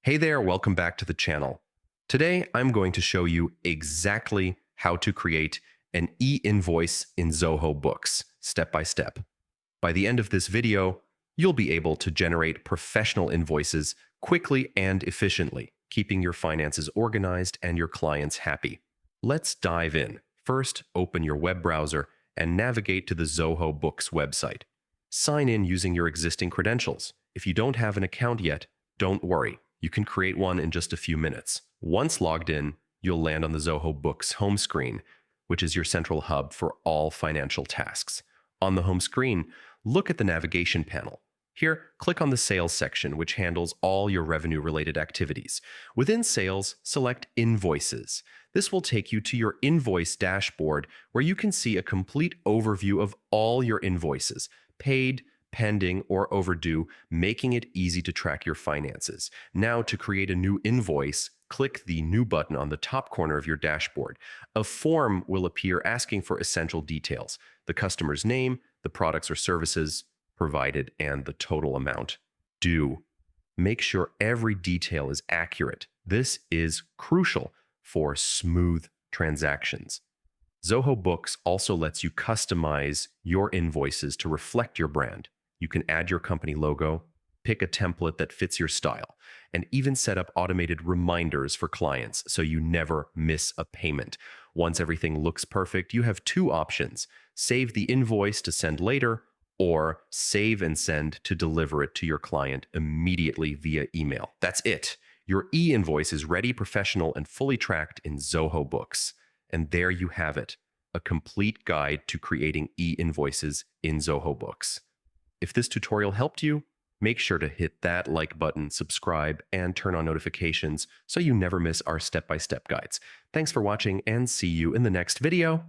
Hey there, welcome back to the channel. Today, I'm going to show you exactly how to create an e-invoice in Zoho Books, step by step. By the end of this video, you'll be able to generate professional invoices quickly and efficiently, keeping your finances organized and your clients happy. Let's dive in. First, open your web browser and navigate to the Zoho Books website. Sign in using your existing credentials. If you don't have an account yet, don't worry. You can create one in just a few minutes. Once logged in, you'll land on the Zoho Books home screen, which is your central hub for all financial tasks. On the home screen, look at the navigation panel. Here, click on the Sales section, which handles all your revenue-related activities. Within Sales, select Invoices. This will take you to your invoice dashboard, where you can see a complete overview of all your invoices, paid, pending, or overdue, making it easy to track your finances. Now, to create a new invoice, click the New button on the top corner of your dashboard. A form will appear asking for essential details: the customer's name, the products or services provided, and the total amount due. Make sure every detail is accurate. This is crucial for smooth transactions. Zoho Books also lets you customize your invoices to reflect your brand. You can add your company logo, pick a template that fits your style, and even set up automated reminders for clients so you never miss a payment. Once everything looks perfect, you have two options: save the invoice to send later, or save and send to deliver it to your client immediately via email. That's it. Your e-invoice is ready, professional, and fully tracked in Zoho Books. And there you have it, a complete guide to creating e-invoices in Zoho Books. If this tutorial helped you, make sure to hit that like button, subscribe, and turn on notifications so you never miss our step-by-step guides. Thanks for watching, and see you in the next video.